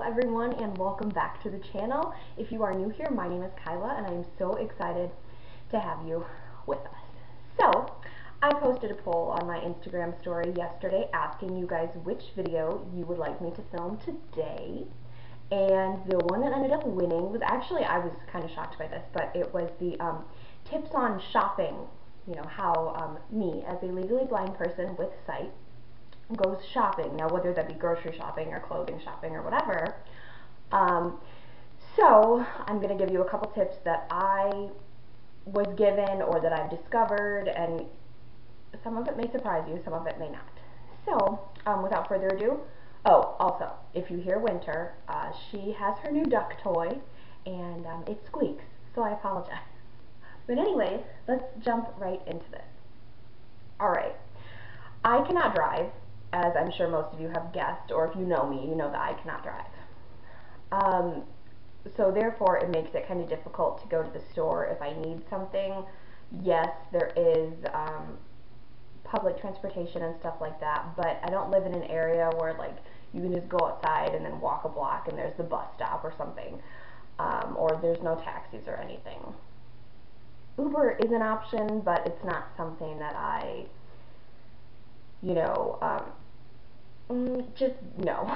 everyone, and welcome back to the channel. If you are new here, my name is Kyla and I am so excited to have you with us. So I posted a poll on my Instagram story yesterday asking you guys which video you would like me to film today, and the one that ended up winning was actually, I was kind of shocked by this, but it was the tips on shopping. You know, how me as a legally blind person with sight goes shopping. Now, whether that be grocery shopping or clothing shopping or whatever. So I'm going to give you a couple tips that I was given or that I've discovered, and some of it may surprise you, some of it may not. So without further ado, oh, also, if you hear Winter, she has her new duck toy and it squeaks, so I apologize. But anyway, let's jump right into this. Alright, I cannot drive, as I'm sure most of you have guessed, or if you know me, you know that I cannot drive. So therefore it makes it kind of difficult to go to the store if I need something. Yes, there is public transportation and stuff like that, but I don't live in an area where like you can just go outside and then walk a block and there's the bus stop or something, or there's no taxis or anything. Uber is an option, but it's not something that I, you know, just no.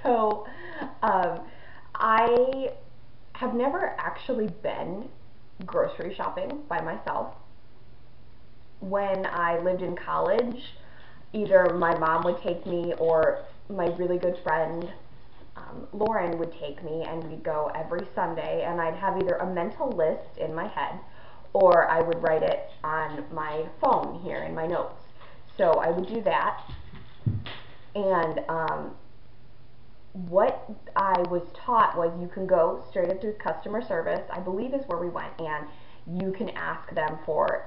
So I have never actually been grocery shopping by myself. When I lived in college, either my mom would take me or my really good friend Lauren would take me, and we'd go every Sunday, and I'd have either a mental list in my head or I would write it on my phone here in my notes. So I would do that, and what I was taught was you can go straight up to customer service, I believe is where we went, and you can ask them for,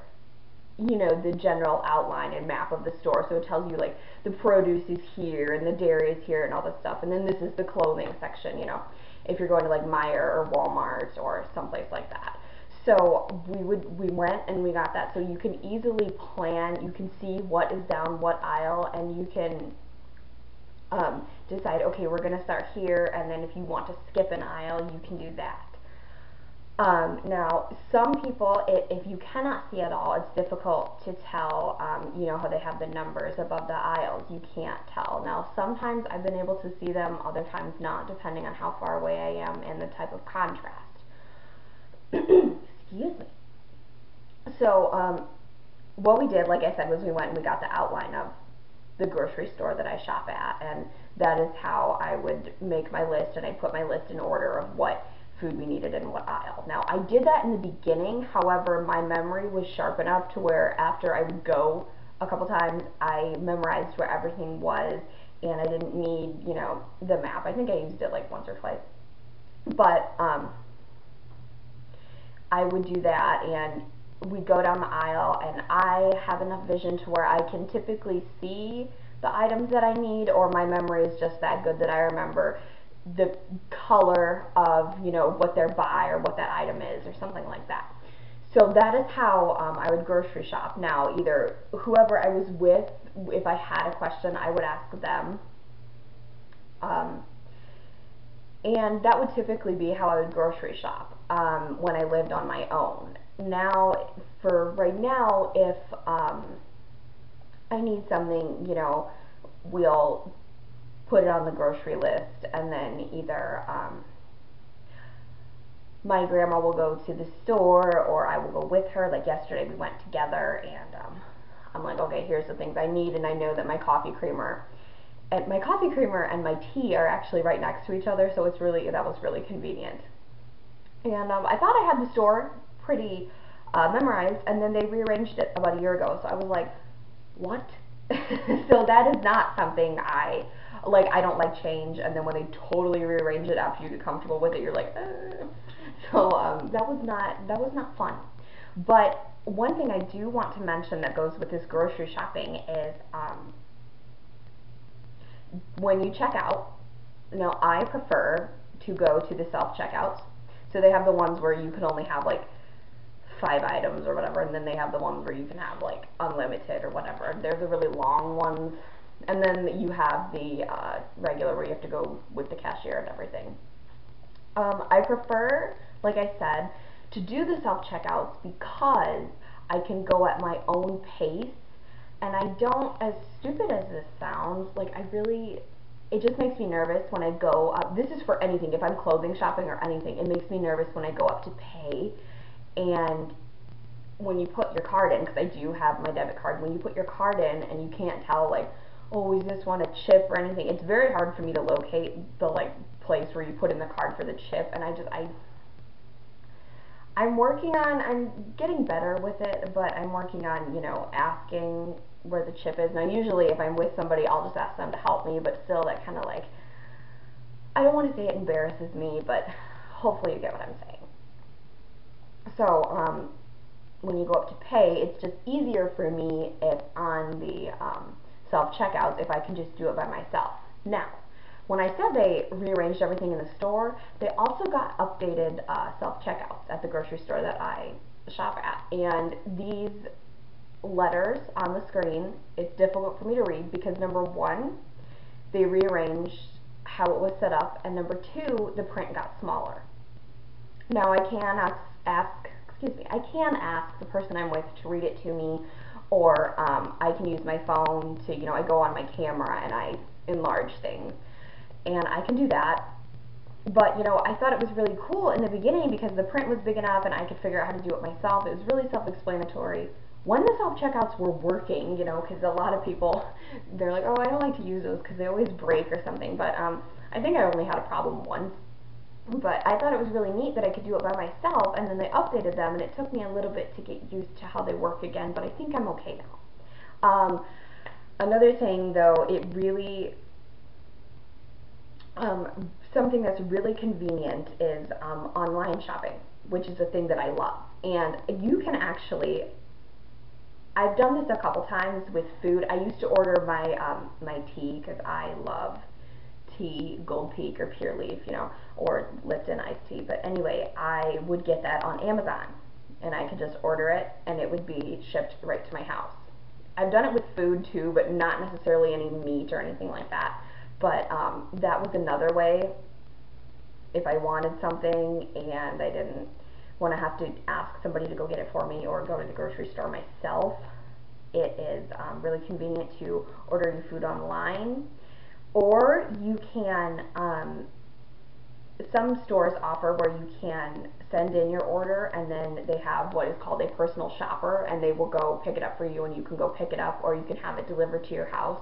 you know, the general outline and map of the store. So it tells you like the produce is here and the dairy is here and all this stuff, and then this is the clothing section, you know, if you're going to like Meijer or Walmart or someplace like that. So we went and we got that, so you can easily plan, you can see what is down what aisle, and you can decide, okay, we're going to start here, and then if you want to skip an aisle, you can do that. Now, some people, if you cannot see at all, it's difficult to tell, you know how they have the numbers above the aisles, you can't tell. Now, sometimes I've been able to see them, other times not, depending on how far away I am and the type of contrast. Excuse me. So, what we did, like I said, was we went and we got the outline of the grocery store that I shop at, and that is how I would make my list, and I put my list in order of what food we needed in what aisle. Now, I did that in the beginning, however, my memory was sharp enough to where after I would go a couple times, I memorized where everything was, and I didn't need, you know, the map. I think I used it like once or twice. But, I would do that, and we'd go down the aisle, and I have enough vision to where I can typically see the items that I need, or my memory is just that good that I remember the color of, you know, what they're by or what that item is or something like that. So that is how I would grocery shop. Now, either whoever I was with, if I had a question, I would ask them. And that would typically be how I would grocery shop when I lived on my own. Now, for right now, if I need something, you know, we'll put it on the grocery list, and then either my grandma will go to the store or I will go with her. Like yesterday we went together, and I'm like, okay, here's the things I need, and I know that my coffee creamer and my tea are actually right next to each other, so it's really, that was really convenient. And I thought I had the store pretty memorized, and then they rearranged it about a year ago, so I was like, what? So that is not something I like. I don't like change, and then when they totally rearrange it after you get comfortable with it, you're like, so that was not fun. But one thing I do want to mention that goes with this grocery shopping is when you check out. Now, I prefer to go to the self-checkouts. So they have the ones where you can only have like 5 items or whatever, and then they have the ones where you can have like unlimited or whatever. They're the really long ones. And then you have the regular where you have to go with the cashier and everything. I prefer, like I said, to do the self-checkouts because I can go at my own pace, and I don't, as stupid as this sounds, like it just makes me nervous when I go up. This is for anything. If I'm clothing shopping or anything, it makes me nervous when I go up to pay, and when you put your card in, because I do have my debit card, when you put your card in and you can't tell, like, oh, is this one a chip or anything, it's very hard for me to locate the, like, place where you put in the card for the chip, and I'm getting better with it, but I'm working on, asking where the chip is. Now, usually if I'm with somebody, I'll just ask them to help me, but still, that kind of, like, I don't want to say it embarrasses me, but hopefully you get what I'm saying. So, when you go up to pay, it's just easier for me if on the self-checkouts if I can just do it by myself. Now, when I said they rearranged everything in the store, they also got updated self-checkouts at the grocery store that I shop at. And these letters on the screen, it's difficult for me to read because number one, they rearranged how it was set up, and number two, the print got smaller. Now I can ask the person I'm with to read it to me, or I can use my phone to, I go on my camera and I enlarge things, and I can do that. But, I thought it was really cool in the beginning because the print was big enough and I could figure out how to do it myself. It was really self-explanatory. When the self-checkouts were working, because a lot of people, they're like, oh, I don't like to use those because they always break or something, but I think I only had a problem once. But I thought it was really neat that I could do it by myself, and then they updated them, and it took me a little bit to get used to how they work again, but I think I'm okay now. Another thing, though, it really, something that's really convenient is online shopping, which is a thing that I love. And you can actually, I've done this a couple times with food. I used to order my tea, because I love tea, Gold Peak or Pure Leaf, or Lipton iced tea. But anyway, I would get that on Amazon, and I could just order it, and it would be shipped right to my house. I've done it with food too, but not necessarily any meat or anything like that. But that was another way if I wanted something and I didn't want to have to ask somebody to go get it for me or go to the grocery store myself. It is really convenient to order your food online. Or you can, some stores offer where you can send in your order, and then they have what is called a personal shopper, and they will go pick it up for you, and you can go pick it up, or you can have it delivered to your house.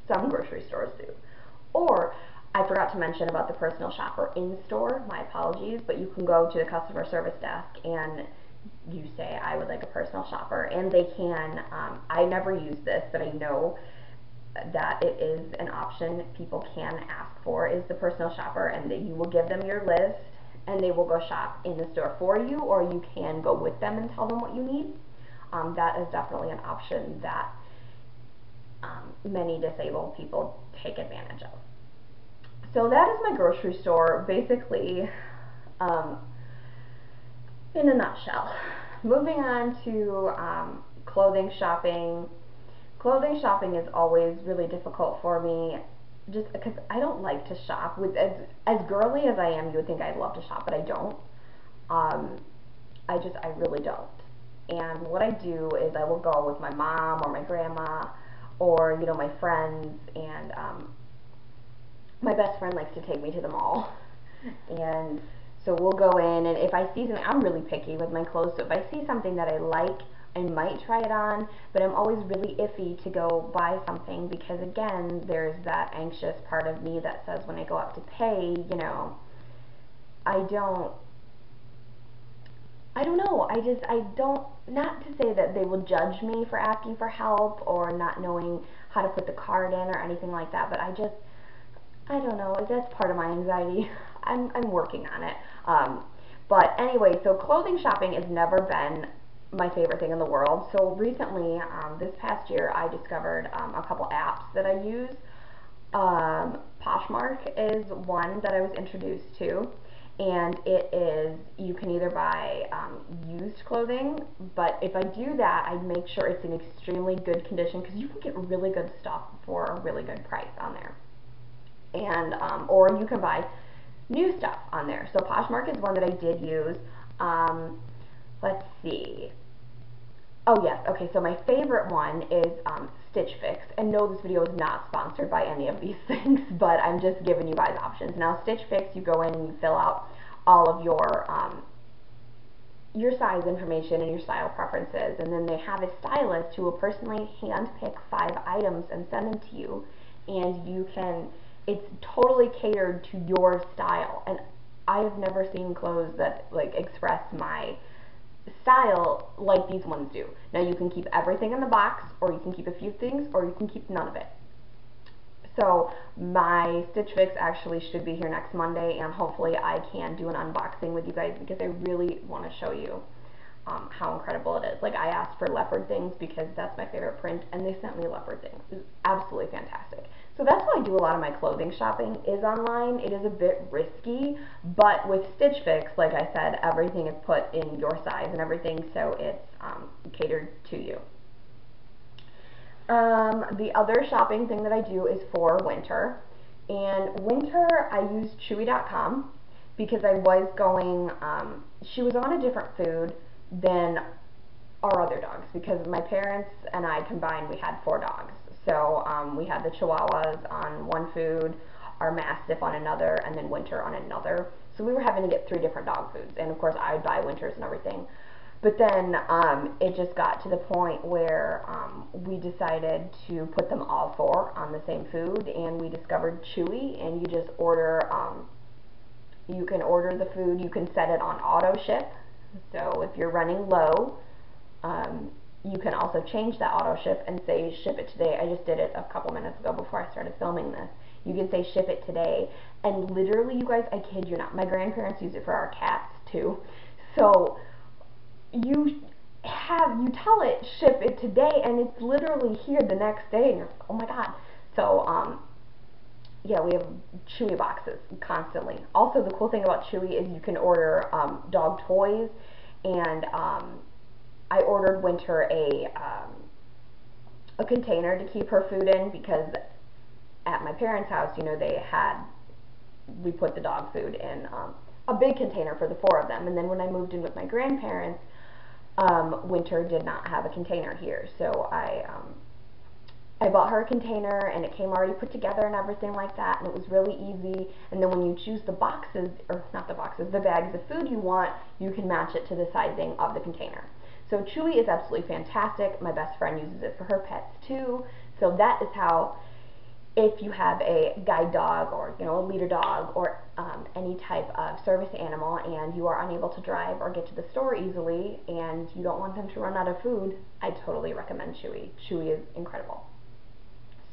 Some grocery stores do. Or, I forgot to mention about the personal shopper in store, my apologies, but you can go to the customer service desk and you say, I would like a personal shopper, and they can, I never use this, but I know that it is an option people can ask for, is the personal shopper, and that you will give them your list and they will go shop in the store for you, or you can go with them and tell them what you need. That is definitely an option that many disabled people take advantage of. So that is my grocery store, basically, in a nutshell. Moving on to clothing shopping. Clothing shopping is always really difficult for me, just because I don't like to shop. As girly as I am, you would think I'd love to shop, but I don't. I really don't. And what I do is I will go with my mom or my grandma or, my friends, and my best friend likes to take me to the mall. And so we'll go in, and if I see something, I'm really picky with my clothes, so if I see something that I like, I might try it on, but I'm always really iffy to go buy something because, again, there's that anxious part of me that says when I go out to pay, I don't know, not to say that they will judge me for asking for help or not knowing how to put the card in or anything like that, but I don't know, that's part of my anxiety. I'm working on it. But anyway, so clothing shopping has never been my favorite thing in the world. So recently, this past year, I discovered a couple apps that I use. Poshmark is one that I was introduced to, and it is, you can either buy used clothing, but if I do that, I make sure it's in extremely good condition, because you can get really good stuff for a really good price on there. And or you can buy new stuff on there. So Poshmark is one that I did use. Let's see. Oh yes, okay, so my favorite one is Stitch Fix, and no, this video is not sponsored by any of these things, but I'm just giving you guys options. Now, Stitch Fix, you go in and you fill out all of your size information and your style preferences, and then they have a stylist who will personally hand pick 5 items and send them to you, and you can, it's totally catered to your style, and I have never seen clothes that like express my style like these ones do. Now you can keep everything in the box, or you can keep a few things, or you can keep none of it. So my Stitch Fix actually should be here next Monday, and hopefully I can do an unboxing with you guys, because I really want to show you how incredible it is. Like, I asked for leopard things because that's my favorite print, and they sent me leopard things. It was absolutely fantastic. So that's why I do a lot of my clothing shopping is online. It is a bit risky, but with Stitch Fix, like I said, everything is put in your size and everything, so it's catered to you. The other shopping thing that I do is for winter, and winter I use Chewy.com, because I was going, she was on a different food than our other dogs, because my parents and I combined, we had 4 dogs. So we had the Chihuahuas on one food, our Mastiff on another, and then Winter on another. So we were having to get 3 different dog foods, and of course I would buy Winters and everything. But then it just got to the point where we decided to put them all 4 on the same food, and we discovered Chewy, and you just order, you can order the food, you can set it on auto ship. So if you're running low, you can also change that auto ship and say ship it today. I just did it a couple minutes ago before I started filming this. You can say ship it today, and literally, you guys, I kid you not, my grandparents use it for our cats too. So you tell it ship it today, and it's literally here the next day, and you're like, oh my god. So yeah, we have Chewy boxes constantly. Also, the cool thing about Chewy is you can order dog toys, and I ordered Winter a container to keep her food in, because at my parents' house, you know, we put the dog food in a big container for the 4 of them, and then when I moved in with my grandparents, Winter did not have a container here, so I bought her a container, and it came already put together and everything like that, and it was really easy. And then when you choose the boxes, or not the boxes, the bags of food you want, you can match it to the sizing of the container. So Chewy is absolutely fantastic. My best friend uses it for her pets too. So that is how, if you have a guide dog, or you know, a leader dog, or any type of service animal, and you are unable to drive or get to the store easily, and you don't want them to run out of food, I totally recommend Chewy. Chewy is incredible.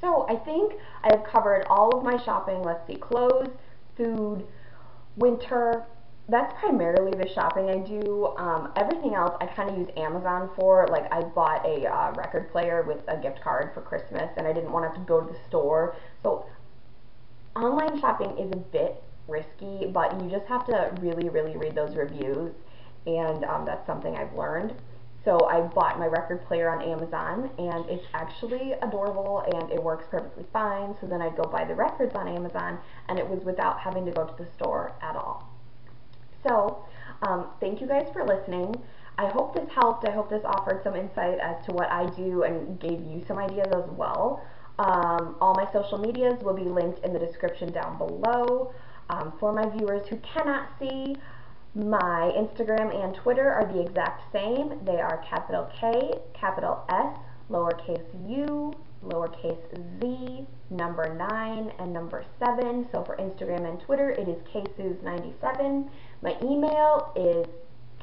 So I think I have covered all of my shopping. Let's see, clothes, food, winter. That's primarily the shopping I do. Everything else I kind of use Amazon for. Like, I bought a record player with a gift card for Christmas, and I didn't want to have to go to the store. So online shopping is a bit risky, but you just have to really, really read those reviews, and that's something I've learned. So I bought my record player on Amazon, and it's actually adorable, and it works perfectly fine. So then I'd go buy the records on Amazon, and it was without having to go to the store at all. So thank you guys for listening. I hope this helped. I hope this offered some insight as to what I do and gave you some ideas as well. All my social medias will be linked in the description down below. For my viewers who cannot see, my Instagram and Twitter are the exact same. They are capital K, capital S, lowercase u, lowercase z, number 9, and number 7. So for Instagram and Twitter, it is ksuze97. My email is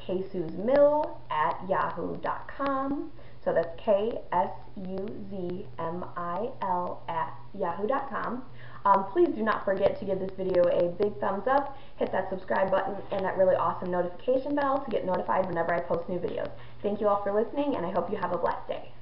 ksuzemil@yahoo.com. So that's ksuzemil@yahoo.com. Please do not forget to give this video a big thumbs up, hit that subscribe button, and that really awesome notification bell to get notified whenever I post new videos. Thank you all for listening, and I hope you have a blessed day.